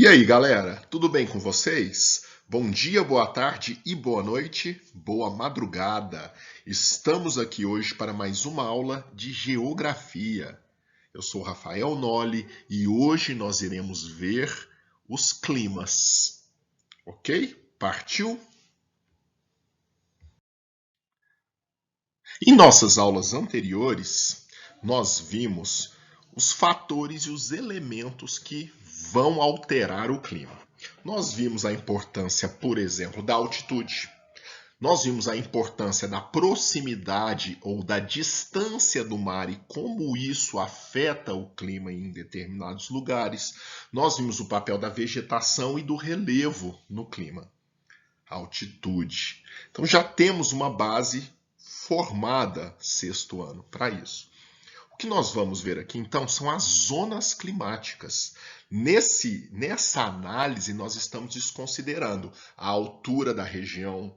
E aí, galera, tudo bem com vocês? Bom dia, boa tarde e boa noite, boa madrugada. Estamos aqui hoje para mais uma aula de geografia. Eu sou Rafael Nolli e hoje nós iremos ver os climas. Ok? Partiu? Em nossas aulas anteriores, nós vimos os fatores e os elementos que vão alterar o clima. Nós vimos a importância, por exemplo, da altitude. Nós vimos a importância da proximidade ou da distância do mar e como isso afeta o clima em determinados lugares. Nós vimos o papel da vegetação e do relevo no clima. Altitude. Então já temos uma base formada sexto ano para isso. O que nós vamos ver aqui então são as zonas climáticas. Nessa análise nós estamos desconsiderando a altura da região,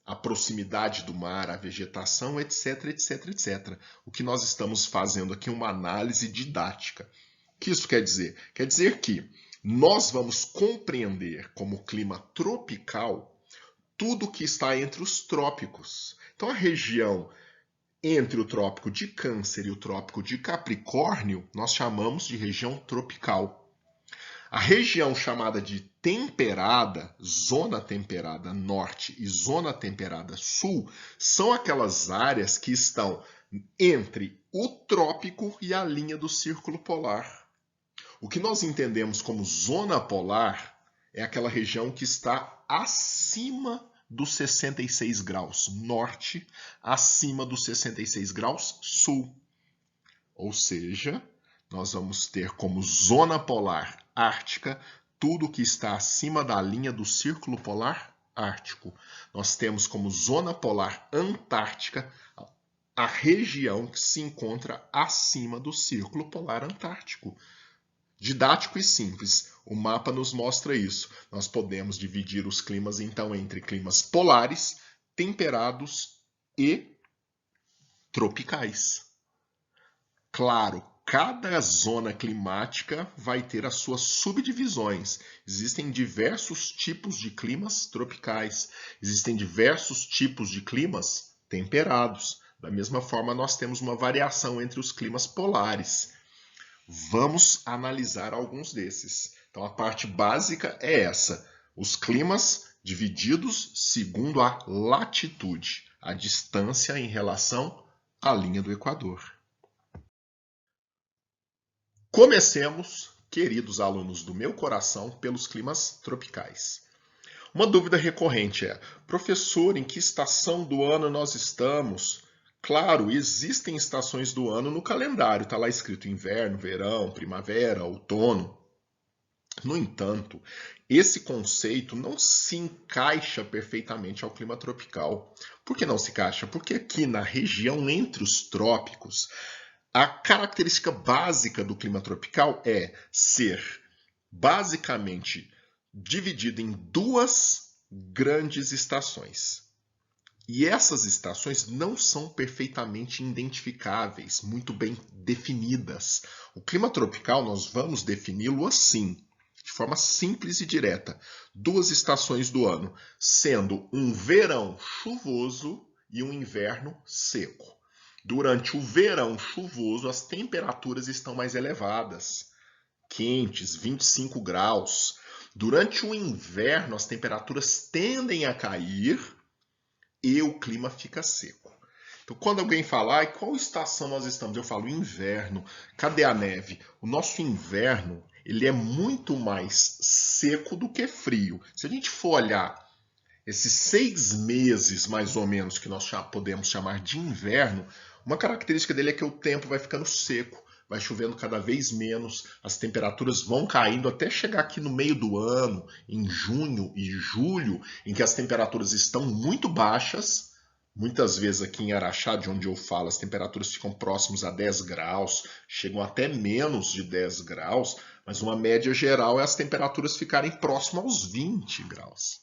a proximidade do mar, a vegetação, etc, etc, etc. O que nós estamos fazendo aqui é uma análise didática. O que isso quer dizer? Quer dizer que nós vamos compreender como clima tropical tudo que está entre os trópicos. Então, a região entre o trópico de Câncer e o trópico de Capricórnio, nós chamamos de região tropical. A região chamada de temperada, zona temperada norte e zona temperada sul, são aquelas áreas que estão entre o trópico e a linha do círculo polar. O que nós entendemos como zona polar é aquela região que está acima dos 66 graus norte, acima dos 66 graus sul. Ou seja, nós vamos ter como zona polar ártica tudo que está acima da linha do círculo polar ártico. Nós temos como zona polar antártica a região que se encontra acima do círculo polar antártico. Didático e simples, o mapa nos mostra isso. Nós podemos dividir os climas então entre climas polares, temperados e tropicais. Claro, cada zona climática vai ter as suas subdivisões. Existem diversos tipos de climas tropicais, existem diversos tipos de climas temperados. Da mesma forma, nós temos uma variação entre os climas polares. Vamos analisar alguns desses. Então, a parte básica é essa: os climas divididos segundo a latitude, a distância em relação à linha do Equador. Comecemos, queridos alunos do meu coração, pelos climas tropicais. Uma dúvida recorrente é: professor, em que estação do ano nós estamos? Claro, existem estações do ano no calendário, está lá escrito inverno, verão, primavera, outono. No entanto, esse conceito não se encaixa perfeitamente ao clima tropical. Por que não se encaixa? Porque aqui na região entre os trópicos, a característica básica do clima tropical é ser basicamente dividido em duas grandes estações. E essas estações não são perfeitamente identificáveis, muito bem definidas. O clima tropical nós vamos defini-lo assim, de forma simples e direta. Duas estações do ano, sendo um verão chuvoso e um inverno seco. Durante o verão chuvoso, as temperaturas estão mais elevadas, quentes, 25 graus. Durante o inverno, as temperaturas tendem a cair e o clima fica seco. Então, quando alguém fala, qual estação nós estamos? Eu falo, inverno. Cadê a neve? O nosso inverno, ele é muito mais seco do que frio. Se a gente for olhar esses 6 meses, mais ou menos, que nós podemos chamar de inverno, uma característica dele é que o tempo vai ficando seco, vai chovendo cada vez menos, as temperaturas vão caindo até chegar aqui no meio do ano, em junho e julho, em que as temperaturas estão muito baixas. Muitas vezes aqui em Araxá, de onde eu falo, as temperaturas ficam próximas a 10 graus, chegam até menos de 10 graus, mas uma média geral é as temperaturas ficarem próximas aos 20 graus.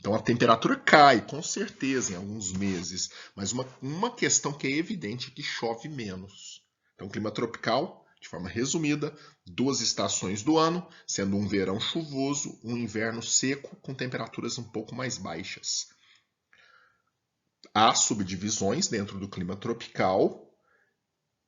Então a temperatura cai, com certeza, em alguns meses, mas uma questão que é evidente é que chove menos. Então, clima tropical, de forma resumida, 2 estações do ano, sendo um verão chuvoso, um inverno seco, com temperaturas um pouco mais baixas. Há subdivisões dentro do clima tropical,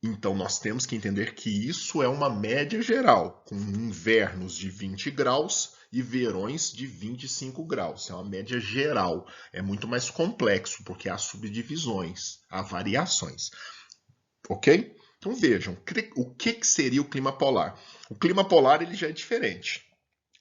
então nós temos que entender que isso é uma média geral, com invernos de 20 graus e verões de 25 graus. É uma média geral. É muito mais complexo, porque há subdivisões, há variações. Ok? Então vejam, o que seria o clima polar? O clima polar ele já é diferente.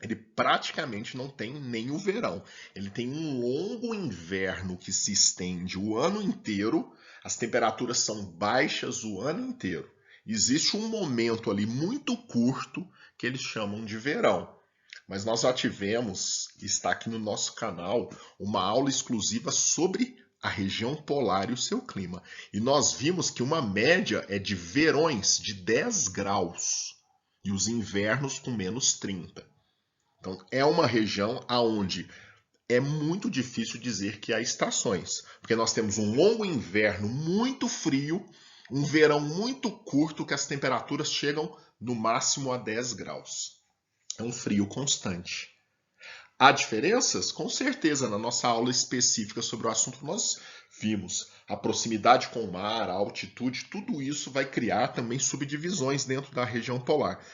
Ele praticamente não tem nem o verão. Ele tem um longo inverno que se estende o ano inteiro. As temperaturas são baixas o ano inteiro. Existe um momento ali muito curto que eles chamam de verão. Mas nós já tivemos, está aqui no nosso canal, uma aula exclusiva sobre a região polar e o seu clima. E nós vimos que uma média é de verões de 10 graus e os invernos com menos 30. Então, é uma região onde é muito difícil dizer que há estações, porque nós temos um longo inverno muito frio, um verão muito curto que as temperaturas chegam no máximo a 10 graus. É um frio constante. Há diferenças? Com certeza, na nossa aula específica sobre o assunto nós vimos. A proximidade com o mar, a altitude, tudo isso vai criar também subdivisões dentro da região polar.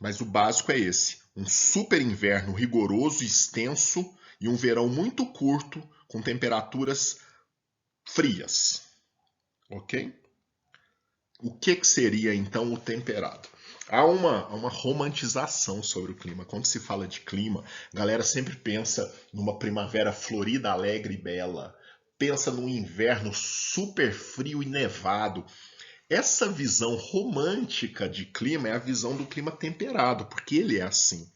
Mas o básico é esse: um super inverno rigoroso, extenso e um verão muito curto com temperaturas frias. Ok? O que seria então o temperado? Há uma romantização sobre o clima. Quando se fala de clima, a galera sempre pensa numa primavera florida, alegre e bela. Pensa num inverno super frio e nevado. Essa visão romântica de clima é a visão do clima temperado, porque ele é assim.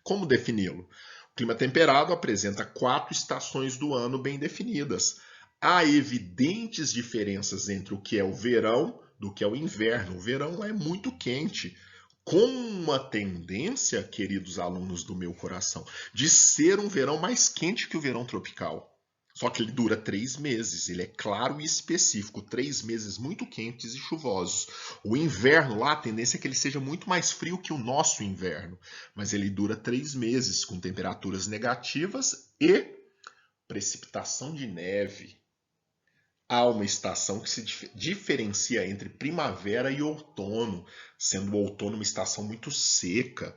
Como defini-lo? O clima temperado apresenta 4 estações do ano bem definidas. Há evidentes diferenças entre o que é o verão do que é o inverno. O verão é muito quente, com uma tendência, queridos alunos do meu coração, de ser um verão mais quente que o verão tropical. Só que ele dura 3 meses, ele é claro e específico, 3 meses muito quentes e chuvosos. O inverno lá, a tendência é que ele seja muito mais frio que o nosso inverno, mas ele dura 3 meses com temperaturas negativas e precipitação de neve. Há uma estação que se diferencia entre primavera e outono, sendo o outono uma estação muito seca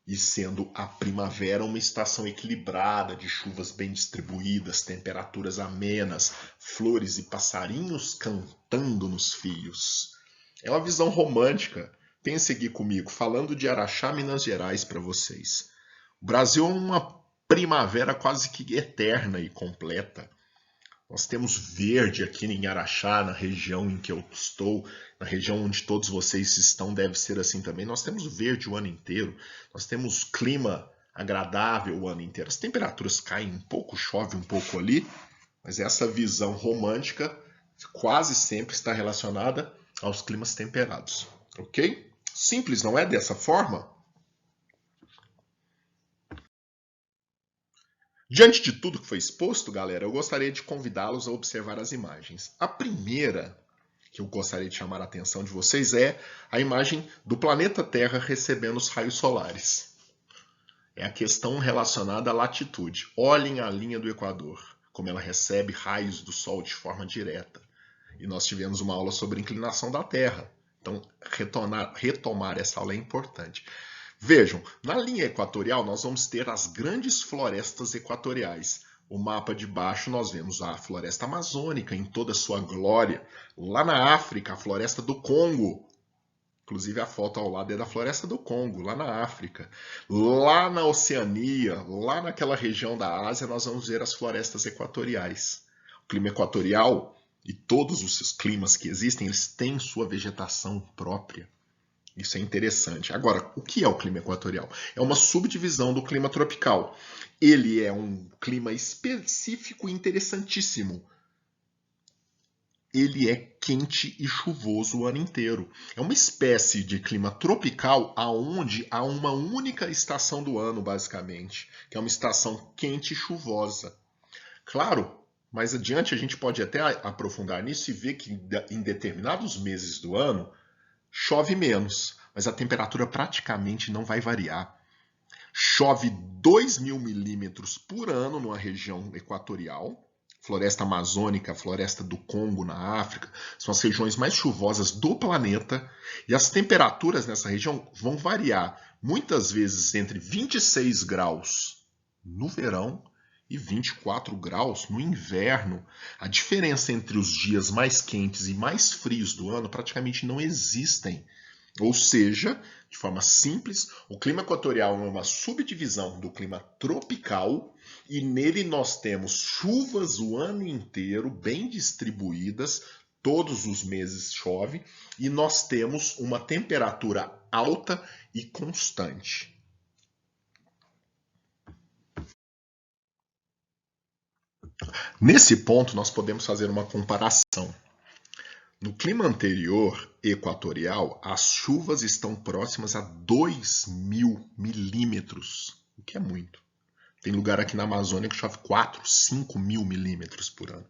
e sendo a primavera uma estação equilibrada, de chuvas bem distribuídas, temperaturas amenas, flores e passarinhos cantando nos fios. É uma visão romântica. Pense aqui comigo, falando de Araxá, Minas Gerais para vocês. O Brasil é uma primavera quase que eterna e completa. Nós temos verde aqui em Araxá, na região em que eu estou, na região onde todos vocês estão, deve ser assim também. Nós temos verde o ano inteiro, nós temos clima agradável o ano inteiro. As temperaturas caem um pouco, chove um pouco ali, mas essa visão romântica quase sempre está relacionada aos climas temperados, ok? Simples, não é dessa forma? Diante de tudo que foi exposto, galera, eu gostaria de convidá-los a observar as imagens. A primeira que eu gostaria de chamar a atenção de vocês é a imagem do planeta Terra recebendo os raios solares. É a questão relacionada à latitude. Olhem a linha do Equador, como ela recebe raios do Sol de forma direta. E nós tivemos uma aula sobre inclinação da Terra. Então, retomar essa aula é importante. Vejam, na linha equatorial nós vamos ter as grandes florestas equatoriais. O mapa de baixo nós vemos a floresta amazônica em toda a sua glória. Lá na África, a floresta do Congo. Inclusive a foto ao lado é da floresta do Congo, lá na África. Lá na Oceania, lá naquela região da Ásia, nós vamos ver as florestas equatoriais. O clima equatorial e todos os climas que existem, eles têm sua vegetação própria. Isso é interessante. Agora, o que é o clima equatorial? É uma subdivisão do clima tropical. Ele é um clima específico e interessantíssimo. Ele é quente e chuvoso o ano inteiro. É uma espécie de clima tropical aonde há uma única estação do ano, basicamente, que é uma estação quente e chuvosa. Claro, mais adiante a gente pode até aprofundar nisso e ver que em determinados meses do ano chove menos. mas a temperatura praticamente não vai variar. Chove 2.000 milímetros por ano numa região equatorial. Floresta amazônica, floresta do Congo na África, são as regiões mais chuvosas do planeta. E as temperaturas nessa região vão variar, muitas vezes entre 26 graus no verão e 24 graus no inverno. A diferença entre os dias mais quentes e mais frios do ano praticamente não existem. Ou seja, de forma simples, o clima equatorial é uma subdivisão do clima tropical e nele nós temos chuvas o ano inteiro, bem distribuídas, todos os meses chove, e nós temos uma temperatura alta e constante. Nesse ponto, nós podemos fazer uma comparação. No clima anterior, equatorial, as chuvas estão próximas a 2.000 milímetros, o que é muito. Tem lugar aqui na Amazônia que chove 4, 5 mil milímetros por ano.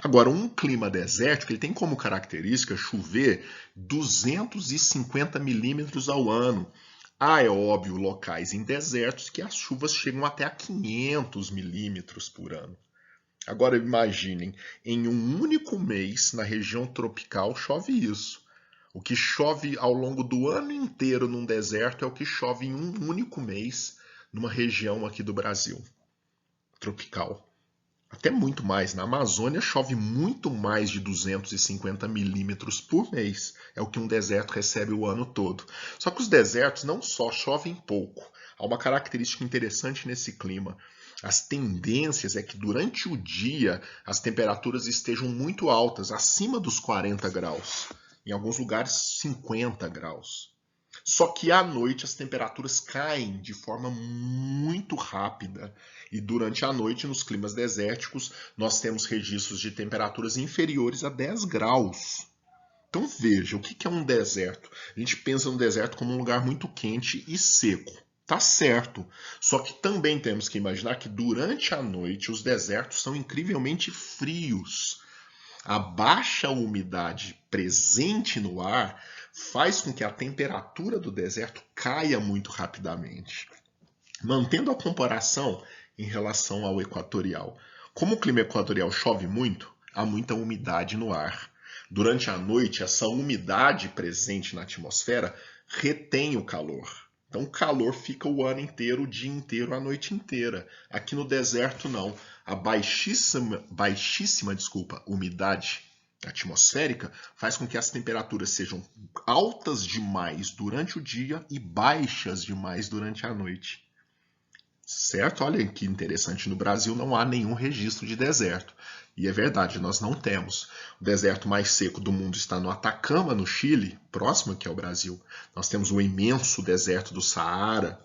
Agora, um clima desértico ele tem como característica chover 250 milímetros ao ano. É óbvio, locais em desertos que as chuvas chegam até a 500 milímetros por ano. Agora imaginem, em um único mês na região tropical chove isso. O que chove ao longo do ano inteiro num deserto é o que chove em um único mês numa região aqui do Brasil, tropical. Até muito mais. Na Amazônia chove muito mais de 250 milímetros por mês. É o que um deserto recebe o ano todo. Só que os desertos não só chovem pouco. Há uma característica interessante nesse clima. As tendências é que durante o dia as temperaturas estejam muito altas, acima dos 40 graus. Em alguns lugares, 50 graus. Só que à noite as temperaturas caem de forma muito rápida. E durante a noite, nos climas desérticos, nós temos registros de temperaturas inferiores a 10 graus. Então veja, o que é um deserto? A gente pensa no deserto como um lugar muito quente e seco. Tá certo. Só que também temos que imaginar que durante a noite os desertos são incrivelmente frios. A baixa umidade presente no ar faz com que a temperatura do deserto caia muito rapidamente. Mantendo a comparação em relação ao equatorial. Como o clima equatorial chove muito, há muita umidade no ar. Durante a noite, essa umidade presente na atmosfera retém o calor. Então o calor fica o ano inteiro, o dia inteiro, a noite inteira. Aqui no deserto não. A baixíssima umidade atmosférica faz com que as temperaturas sejam altas demais durante o dia e baixas demais durante a noite. Certo? Olha que interessante, no Brasil não há nenhum registro de deserto. E é verdade, nós não temos. O deserto mais seco do mundo está no Atacama, no Chile, próximo aqui ao Brasil. Nós temos o imenso deserto do Saara.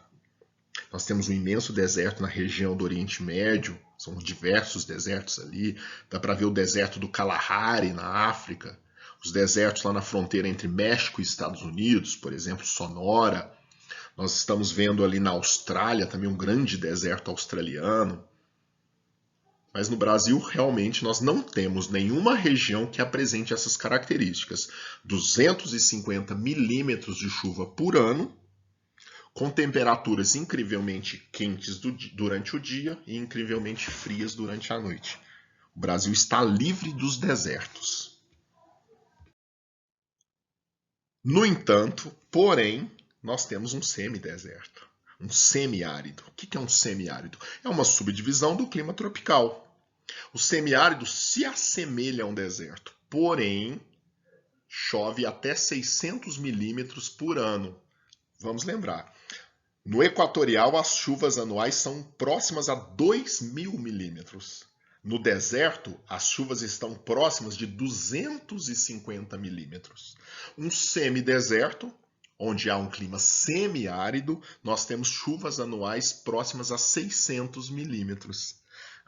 Nós temos um imenso deserto na região do Oriente Médio. São diversos desertos ali. Dá para ver o deserto do Kalahari, na África. Os desertos lá na fronteira entre México e Estados Unidos, por exemplo, Sonora. Nós estamos vendo ali na Austrália também um grande deserto australiano. Mas no Brasil, realmente, nós não temos nenhuma região que apresente essas características. 250 milímetros de chuva por ano, com temperaturas incrivelmente quentes durante o dia e incrivelmente frias durante a noite. O Brasil está livre dos desertos. No entanto, porém, nós temos um semideserto. Um semiárido. O que é um semiárido? É uma subdivisão do clima tropical. O semiárido se assemelha a um deserto, porém, chove até 600 milímetros por ano. Vamos lembrar, no equatorial as chuvas anuais são próximas a 2.000 milímetros. No deserto, as chuvas estão próximas de 250 milímetros. Um semideserto, onde há um clima semiárido, nós temos chuvas anuais próximas a 600 milímetros.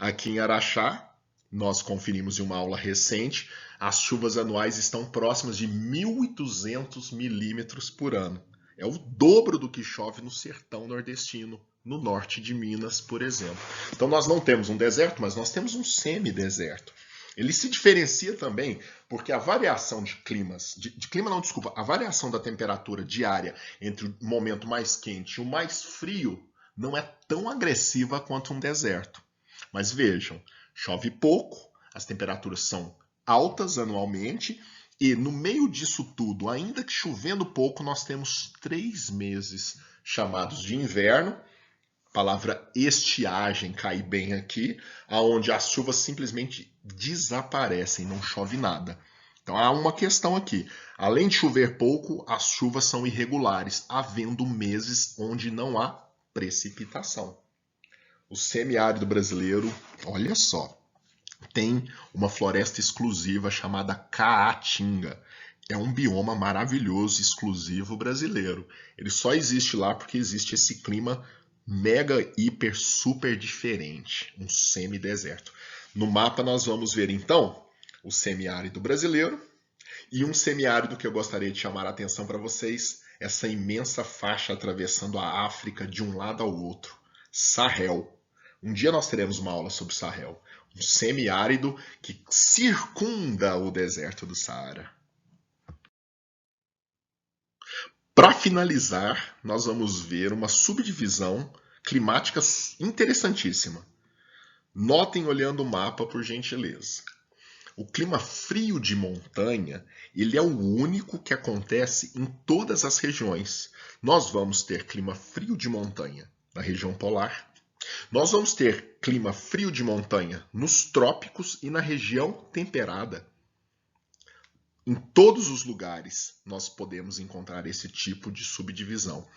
Aqui em Araxá, nós conferimos em uma aula recente, as chuvas anuais estão próximas de 1.200 milímetros por ano. É o dobro do que chove no sertão nordestino, no norte de Minas, por exemplo. Então nós não temos um deserto, mas nós temos um semideserto. Ele se diferencia também porque a variação de climas, a variação da temperatura diária entre o momento mais quente e o mais frio não é tão agressiva quanto um deserto. Mas vejam, chove pouco, as temperaturas são altas anualmente e no meio disso tudo, ainda que chovendo pouco, nós temos 3 meses chamados de inverno. A palavra estiagem cai bem aqui, aonde as chuvas simplesmente desaparecem, não chove nada. Então há uma questão aqui. Além de chover pouco, as chuvas são irregulares, havendo meses onde não há precipitação. O semiárido brasileiro, olha só, tem uma floresta exclusiva chamada Caatinga. É um bioma maravilhoso, exclusivo brasileiro. Ele só existe lá porque existe esse clima mega, hiper, super diferente, um semideserto. No mapa nós vamos ver então o semiárido brasileiro e um semiárido que eu gostaria de chamar a atenção para vocês, essa imensa faixa atravessando a África de um lado ao outro, Sahel. Um dia nós teremos uma aula sobre Sahel, um semiárido que circunda o deserto do Saara. Para finalizar, nós vamos ver uma subdivisão climática interessantíssima. Notem olhando o mapa, por gentileza. O clima frio de montanha, ele é o único que acontece em todas as regiões. Nós vamos ter clima frio de montanha na região polar. Nós vamos ter clima frio de montanha nos trópicos e na região temperada. Em todos os lugares nós podemos encontrar esse tipo de subdivisão.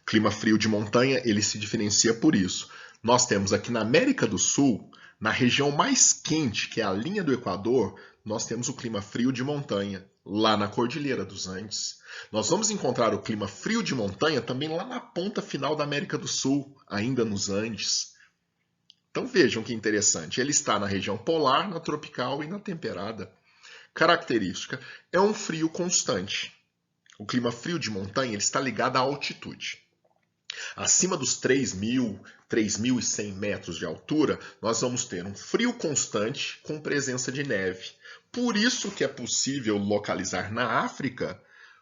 Clima frio de montanha, ele se diferencia por isso. Nós temos aqui na América do Sul, na região mais quente, que é a linha do Equador, nós temos o clima frio de montanha, lá na Cordilheira dos Andes. Nós vamos encontrar o clima frio de montanha também lá na ponta final da América do Sul, ainda nos Andes. Então vejam que interessante, ele está na região polar, na tropical e na temperada. Característica, é um frio constante. O clima frio de montanha ele está ligado à altitude. Acima dos 3.100 metros de altura, nós vamos ter um frio constante com presença de neve. Por isso que é possível localizar na África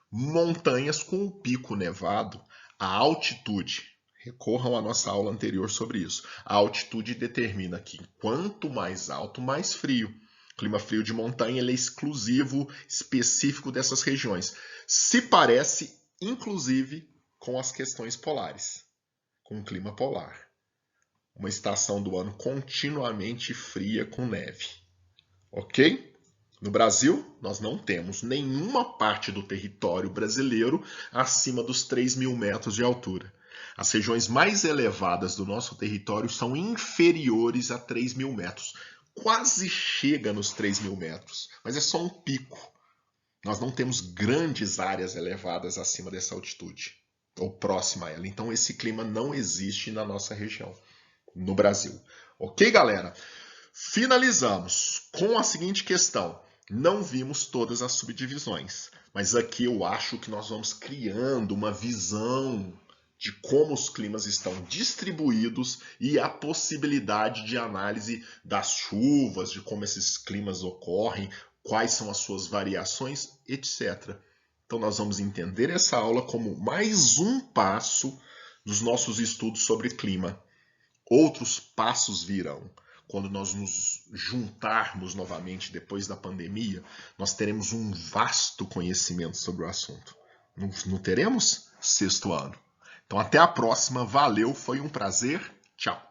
montanhas com o pico nevado. A altitude, recorram à nossa aula anterior sobre isso, a altitude determina que quanto mais alto, mais frio. O clima frio de montanha ele é exclusivo, específico dessas regiões. Se parece, inclusive, com as questões polares, com o clima polar. Uma estação do ano continuamente fria com neve. Ok? No Brasil, nós não temos nenhuma parte do território brasileiro acima dos 3.000 metros de altura. As regiões mais elevadas do nosso território são inferiores a 3.000 metros. Quase chega nos 3.000 metros, mas é só um pico. Nós não temos grandes áreas elevadas acima dessa altitude, ou próxima a ela. Então esse clima não existe na nossa região, no Brasil. Ok, galera? Finalizamos com a seguinte questão. Não vimos todas as subdivisões, mas aqui eu acho que nós vamos criando uma visão de como os climas estão distribuídos e a possibilidade de análise das chuvas, de como esses climas ocorrem, quais são as suas variações, etc. Então nós vamos entender essa aula como mais um passo dos nossos estudos sobre clima. Outros passos virão. Quando nós nos juntarmos novamente depois da pandemia, nós teremos um vasto conhecimento sobre o assunto. Não teremos? Sexto ano. Então até a próxima. Valeu, foi um prazer. Tchau.